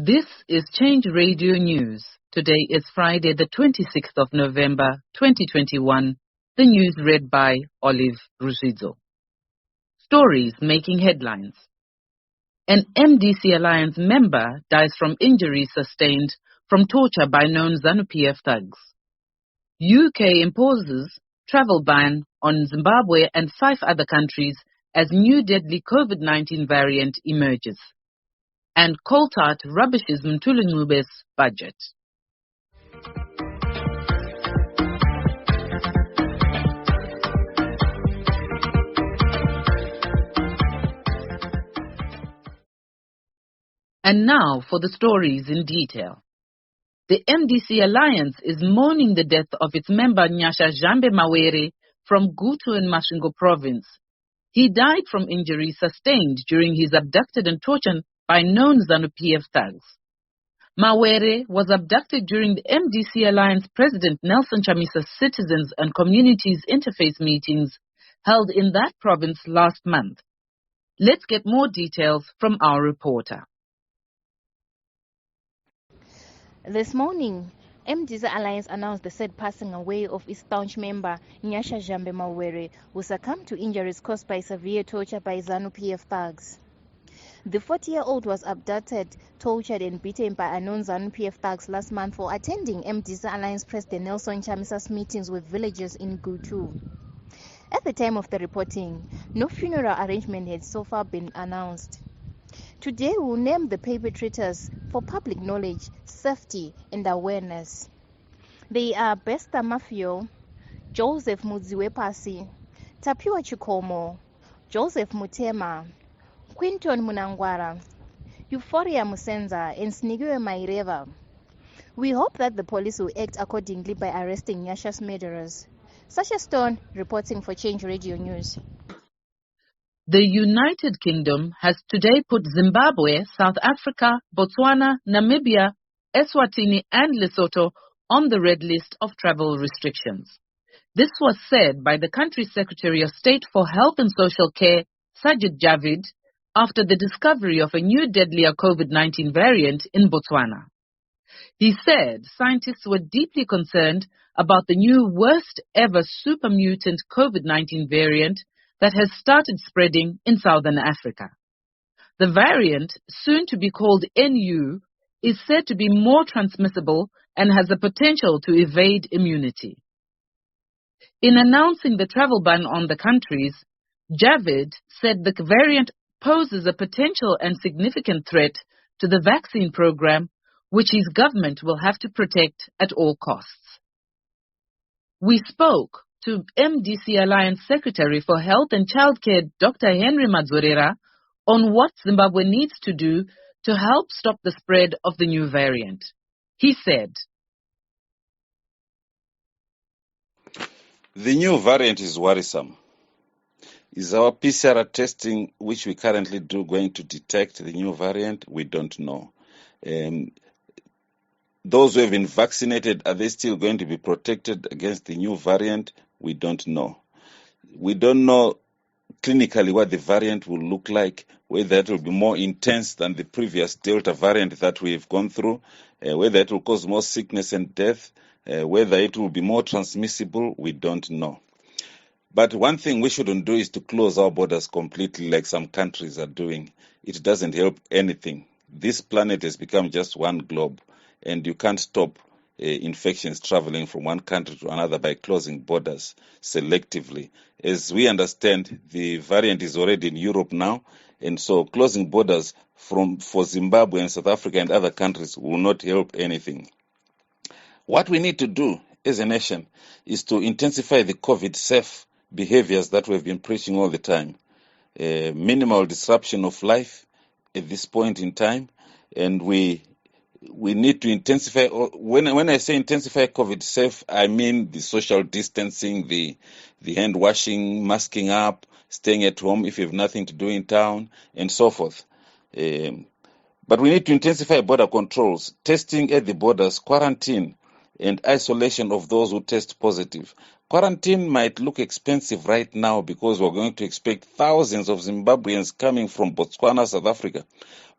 This is Change Radio News. Today is Friday, the 26th of November, 2021. The news read by Olive Ruzizo. Stories making headlines. An MDC Alliance member dies from injuries sustained from torture by known Zanupf thugs. UK imposes travel ban on Zimbabwe and 5 other countries as new deadly COVID-19 variant emerges. And Coltart rubbishes Mtulunube's budget. And now for the stories in detail. The MDC Alliance is mourning the death of its member Nyasha Zhambe Mawere from Gutu in Masvingo Province. He died from injuries sustained during his abducted and tortured by known Zanupf thugs. Mawere was abducted during the MDC Alliance President Nelson Chamisa Citizens and Communities Interface meetings held in that province last month. Let's get more details from our reporter. This morning, MDC Alliance announced the sad passing away of its staunch member Nyasha Zhambe Mawere, who succumbed to injuries caused by severe torture by Zanupf thugs. The 40-year-old was abducted, tortured and beaten by unknown Zanupf thugs last month for attending MDC Alliance President Nelson Chamisa's meetings with villagers in Gutu. At the time of the reporting, no funeral arrangement had so far been announced. Today we will name the perpetrators for public knowledge, safety and awareness. They are Besta Mafio, Joseph Mudziwepasi, Tapiwa Chikomo, Joseph Mutema, Quinton Munangwara, Euphoria Musenza and Snigiwe Maireva. We hope that the police will act accordingly by arresting Nyasha's murderers. Sasha Stone reporting for Change Radio News. The United Kingdom has today put Zimbabwe, South Africa, Botswana, Namibia, Eswatini and Lesotho on the red list of travel restrictions. This was said by the country's Secretary of State for Health and Social Care, Sajid Javid, after the discovery of a new deadlier COVID-19 variant in Botswana. He said scientists were deeply concerned about the new worst ever super mutant COVID-19 variant that has started spreading in southern Africa. The variant, soon to be called NU, is said to be more transmissible and has the potential to evade immunity. In announcing the travel ban on the countries, Javid said the variant poses a potential and significant threat to the vaccine program, which his government will have to protect at all costs. We spoke to MDC Alliance Secretary for Health and Childcare, Dr. Henry Madzorera, on what Zimbabwe needs to do to help stop the spread of the new variant. He said, "The new variant is worrisome. Is our PCR testing, which we currently do, going to detect the new variant? We don't know. Those who have been vaccinated, are they still going to be protected against the new variant? We don't know. We don't know clinically what the variant will look like, whether it will be more intense than the previous Delta variant that we've gone through, whether it will cause more sickness and death, whether it will be more transmissible, we don't know. But one thing we shouldn't do is to close our borders completely like some countries are doing. It doesn't help anything. This planet has become just one globe, and you can't stop infections traveling from one country to another by closing borders selectively. As we understand, the variant is already in Europe now, and so closing borders for Zimbabwe and South Africa and other countries will not help anything. What we need to do as a nation is to intensify the COVID-safe behaviors that we've been preaching all the time. Minimal disruption of life at this point in time, and we need to intensify. When I say intensify COVID safe, I mean the social distancing, the hand washing, masking up, staying at home if you have nothing to do in town, and so forth. But we need to intensify border controls, testing at the borders, quarantine, and isolation of those who test positive. Quarantine might look expensive right now because we're going to expect thousands of Zimbabweans coming from Botswana, South Africa.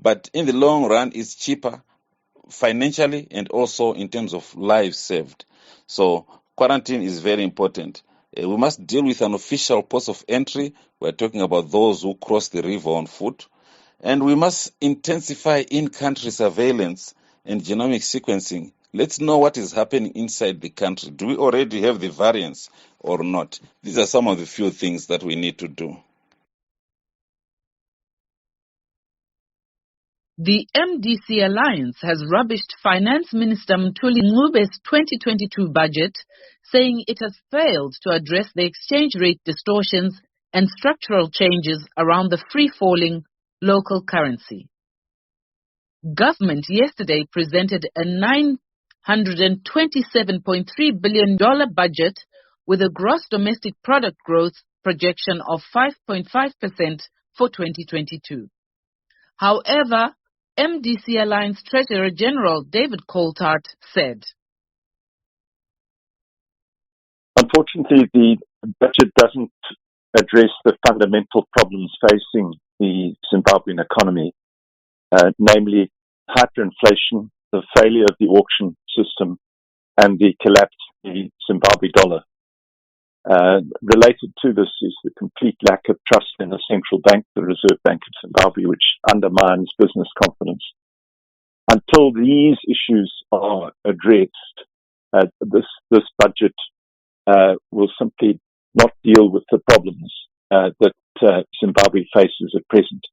But in the long run, it's cheaper financially and also in terms of lives saved. So quarantine is very important. We must deal with unofficial ports of entry. We're talking about those who cross the river on foot. And we must intensify in-country surveillance and genomic sequencing. Let's know what is happening inside the country. Do we already have the variants or not? These are some of the few things that we need to do. The MDC Alliance has rubbished Finance Minister Mthuli Ncube's 2022 budget, saying it has failed to address the exchange rate distortions and structural changes around the free-falling local currency. Government yesterday presented a $927.3 billion budget with a gross domestic product growth projection of 5.5% for 2022. However, MDC Alliance Treasurer General David Coltart said, unfortunately, the budget doesn't address the fundamental problems facing the Zimbabwean economy, namely hyperinflation, the failure of the auction system, and the collapse of the Zimbabwe dollar. Related to this is the complete lack of trust in the central bank, the Reserve Bank of Zimbabwe, which undermines business confidence. Until these issues are addressed, this budget will simply not deal with the problems that Zimbabwe faces at present.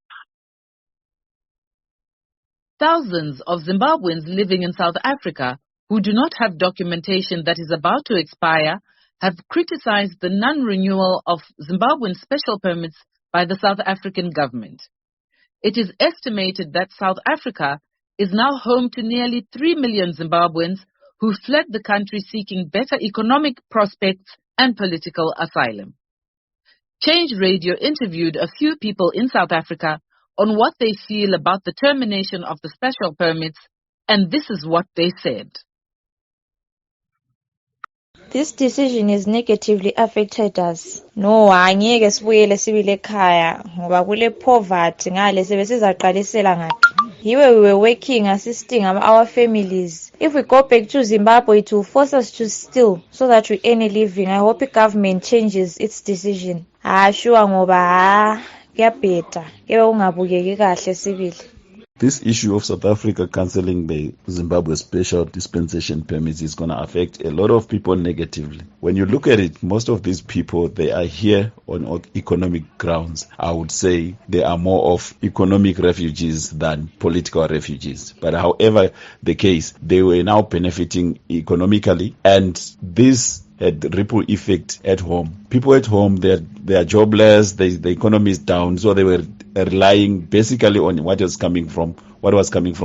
Thousands of Zimbabweans living in South Africa who do not have documentation that is about to expire have criticized the non-renewal of Zimbabwean special permits by the South African government. It is estimated that South Africa is now home to nearly 3 million Zimbabweans who fled the country seeking better economic prospects and political asylum. Change Radio interviewed a few people in South Africa on what they feel about the termination of the special permits, and this is what they said. This decision has negatively affected us. No, angeke sibuyele sibile ekhaya ngoba kule poverty ngale sebesizaqalisela ngaphi. Here we were working, assisting our families. If we go back to Zimbabwe, it will force us to steal so that we earn a living. I hope the government changes its decision. Sure ngoba kuyabheda. Kebe ungabukeki kahle sibili. This issue of South Africa cancelling the Zimbabwe special dispensation permits is going to affect a lot of people negatively. When you look at it, most of these people, they are here on economic grounds. I would say they are more of economic refugees than political refugees. But however the case, they were now benefiting economically, and this had ripple effect at home. People at home, they are jobless, the economy is down, so they were relying basically on what was coming from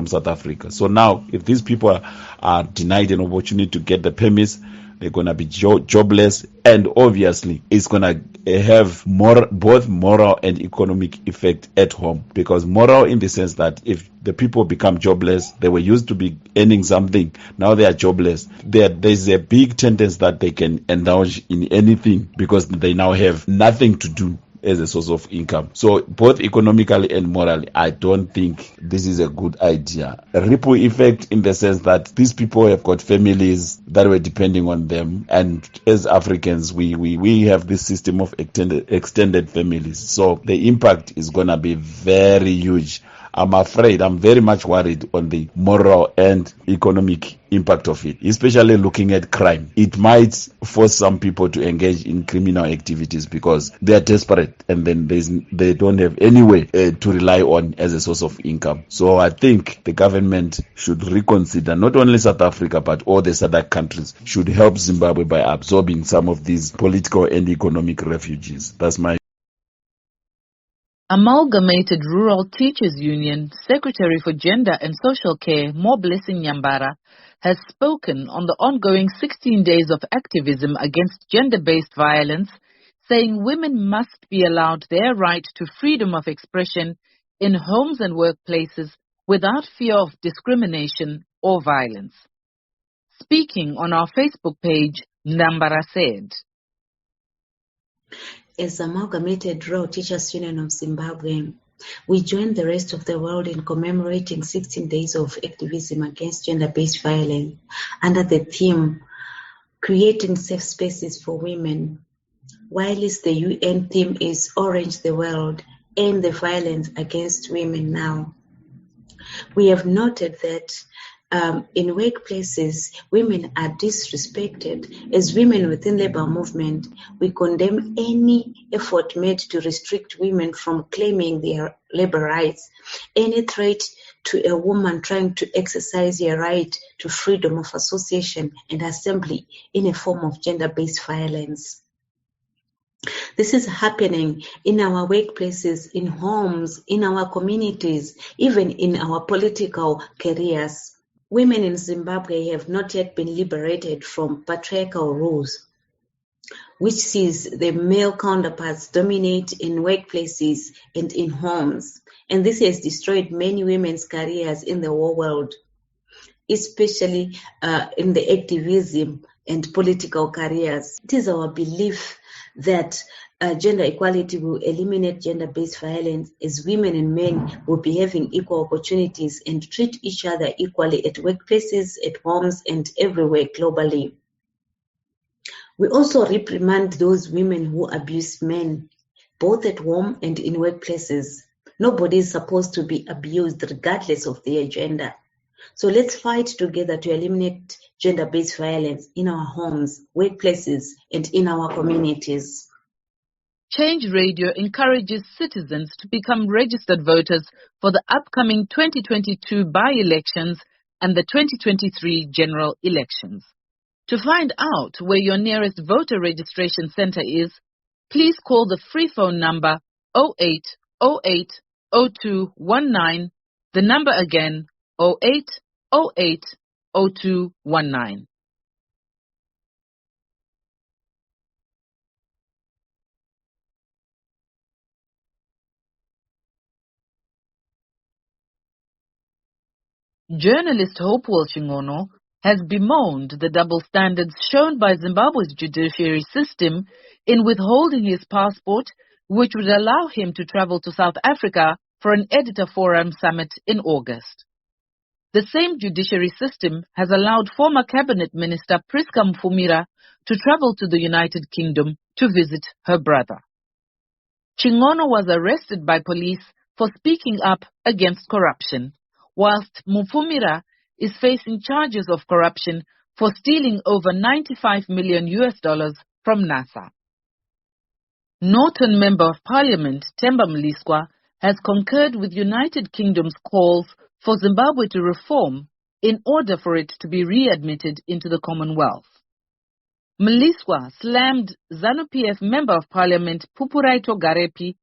South Africa. So now, if these people are denied an opportunity to get the permits, they're going to be jobless, and obviously it's going to have both moral and economic effect at home. Because moral in the sense that if the people become jobless, they were used to be earning something, now they are jobless, there's a big tendency that they can indulge in anything because they now have nothing to do as a source of income. So both economically and morally, I don't think this is a good idea. A ripple effect in the sense that these people have got families that were depending on them, and as Africans, we have this system of extended families. So the impact is going to be very huge. I'm afraid, I'm very much worried on the moral and economic impact of it, especially looking at crime. It might force some people to engage in criminal activities because they are desperate and then they don't have any way to rely on as a source of income. So I think the government should reconsider, not only South Africa, but all the SADC countries should help Zimbabwe by absorbing some of these political and economic refugees. That's my Amalgamated Rural Teachers Union Secretary for Gender and Social Care, More Blessing Nyambara, has spoken on the ongoing 16 days of activism against gender-based violence, saying women must be allowed their right to freedom of expression in homes and workplaces without fear of discrimination or violence. Speaking on our Facebook page, Nyambara said, As Amalgamated Rural Teachers Union of Zimbabwe, We joined the rest of the world in commemorating 16 days of activism against gender-based violence under the theme, Creating Safe Spaces for Women. Whilst the UN theme is Orange the World, End the Violence Against Women Now. We have noted that in workplaces, women are disrespected. As women within labor movement, we condemn any effort made to restrict women from claiming their labor rights, any threat to a woman trying to exercise her right to freedom of association and assembly in a form of gender-based violence. This is happening in our workplaces, in homes, in our communities, even in our political careers. Women in Zimbabwe have not yet been liberated from patriarchal rules, which sees the male counterparts dominate in workplaces and in homes. And this has destroyed many women's careers in the whole world, especially in the activism and political careers. It is our belief that gender equality will eliminate gender-based violence, as women and men will be having equal opportunities and treat each other equally at workplaces, at homes, and everywhere globally. We also reprimand those women who abuse men, both at home and in workplaces. Nobody is supposed to be abused regardless of their gender. So let's fight together to eliminate gender-based violence in our homes, workplaces, and in our communities. Change Radio encourages citizens to become registered voters for the upcoming 2022 by-elections and the 2023 general elections. To find out where your nearest voter registration center is, please call the free phone number 0808 0219, the number again 0808 0219. Journalist Hopewell Chingono has bemoaned the double standards shown by Zimbabwe's judiciary system in withholding his passport, which would allow him to travel to South Africa for an Editor Forum summit in August. The same judiciary system has allowed former Cabinet Minister Priska Mfumira to travel to the United Kingdom to visit her brother. Chingono was arrested by police for speaking up against corruption, whilst Mfumira is facing charges of corruption for stealing over $95 million from NASA. Norton Member of Parliament Themba Mliswa has concurred with United Kingdom's calls for Zimbabwe to reform in order for it to be readmitted into the Commonwealth. Mliswa slammed Zanu-PF Member of Parliament Pupuraito Garepi,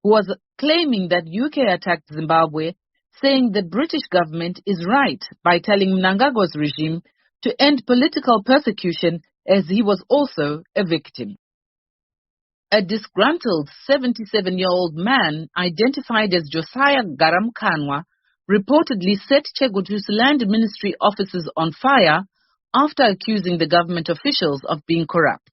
who was claiming that UK attacked Zimbabwe, saying the British government is right by telling Mnangagwa's regime to end political persecution, as he was also a victim. A disgruntled 77-year-old man identified as Josiah Garamkanwa reportedly set Chegutu's land ministry offices on fire after accusing the government officials of being corrupt.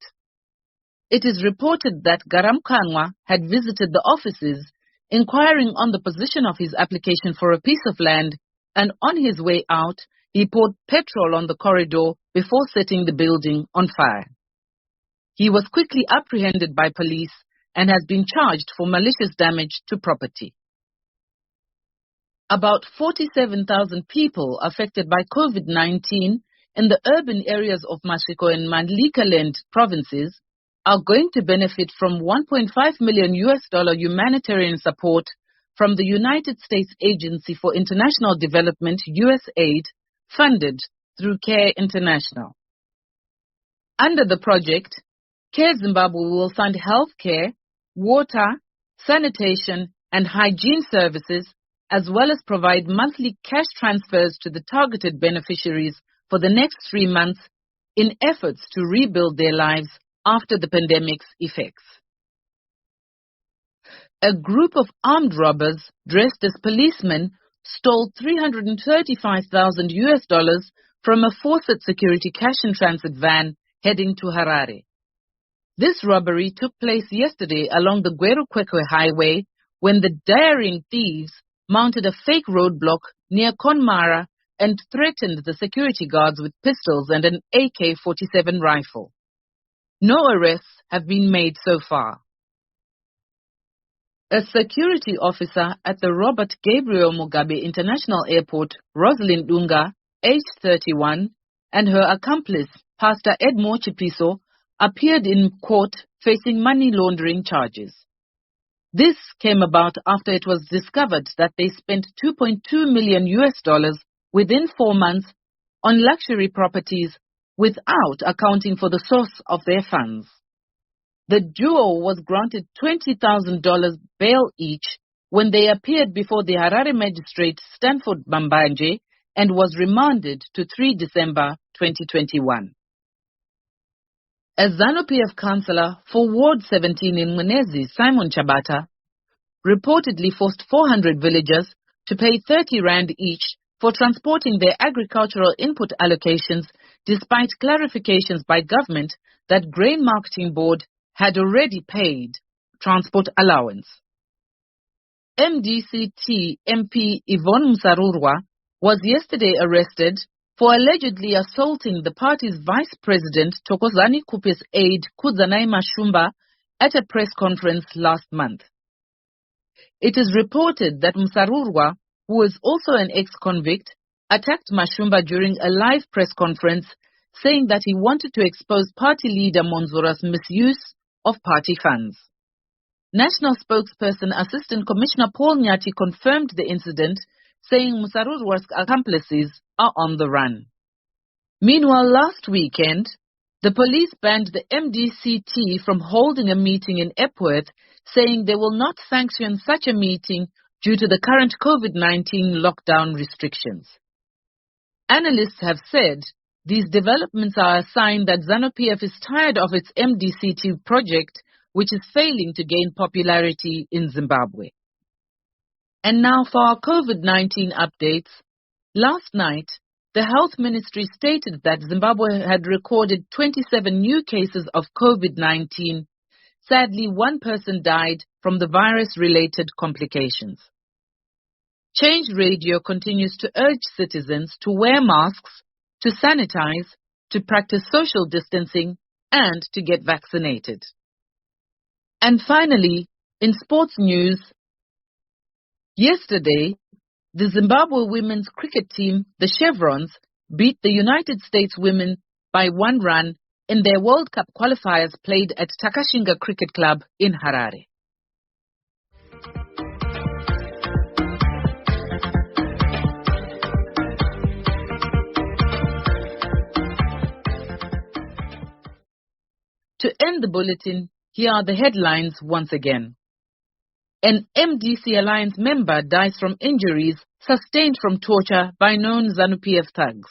It is reported that Garamkanwa had visited the offices inquiring on the position of his application for a piece of land, and on his way out, he poured petrol on the corridor before setting the building on fire. He was quickly apprehended by police and has been charged for malicious damage to property. About 47,000 people affected by COVID-19 in the urban areas of Masvingo and Mandlikaland provinces are going to benefit from $1.5 million humanitarian support from the United States Agency for International Development, USAID, funded through CARE International. Under the project, CARE Zimbabwe will fund health care, water, sanitation, and hygiene services, as well as provide monthly cash transfers to the targeted beneficiaries for the next 3 months in efforts to rebuild their lives after the pandemic's effects. A group of armed robbers dressed as policemen stole $335,000 from a Fawcett Security cash and transit van heading to Harare. This robbery took place yesterday along the Gweru-Kwekwe Highway, when the daring thieves mounted a fake roadblock near Conmara and threatened the security guards with pistols and an AK-47 rifle. No arrests have been made so far. A security officer at the Robert Gabriel Mugabe International Airport, Rosalind Dunga, aged 31, and her accomplice, Pastor Edmore Chipiso, appeared in court facing money laundering charges. This came about after it was discovered that they spent $2.2 million within 4 months on luxury properties without accounting for the source of their funds. The duo was granted $20,000 bail each when they appeared before the Harare magistrate Stanford Bambanje and was remanded to 3 December 2021. A Zanu-PF councillor for Ward 17 in Munezi, Simon Chabata, reportedly forced 400 villagers to pay 30 rand each for transporting their agricultural input allocations despite clarifications by government that Grain Marketing Board had already paid transport allowance. MDCT MP Yvonne Msarurwa was yesterday arrested for allegedly assaulting the party's vice president Thokozani Kupe's aide Kudzanai Mashumba at a press conference last month. It is reported that Msarurwa, who is also an ex-convict, attacked Mashumba during a live press conference, saying that he wanted to expose party leader Monzora's misuse of party funds. National spokesperson Assistant Commissioner Paul Nyati confirmed the incident, saying Msarurwa's accomplices are on the run. Meanwhile, last weekend, the police banned the MDCT from holding a meeting in Epworth, saying they will not sanction such a meeting due to the current COVID-19 lockdown restrictions. Analysts have said these developments are a sign that Zanu-PF is tired of its MDCT project, which is failing to gain popularity in Zimbabwe. And now for our COVID-19 updates. Last night, the Health Ministry stated that Zimbabwe had recorded 27 new cases of COVID-19. Sadly, one person died from the virus-related complications. Change Radio continues to urge citizens to wear masks, to sanitize, to practice social distancing, and to get vaccinated. And finally, in sports news, yesterday, the Zimbabwe women's cricket team, the Chevrons, beat the United States women by 1 run in their World Cup qualifiers played at Takashinga Cricket Club in Harare. To end the bulletin, here are the headlines once again. An MDC Alliance member dies from injuries sustained from torture by known Zanu-PF thugs.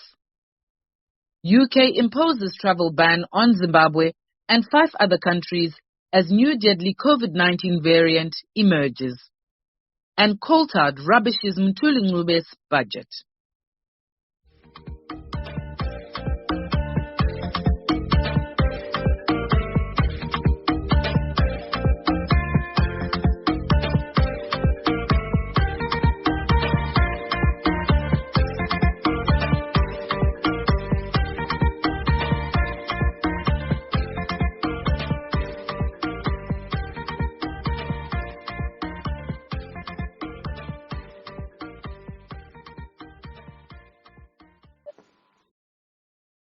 UK imposes travel ban on Zimbabwe and 5 other countries as new deadly COVID-19 variant emerges. And Coulthard rubbishes Mthuli Ncube budget.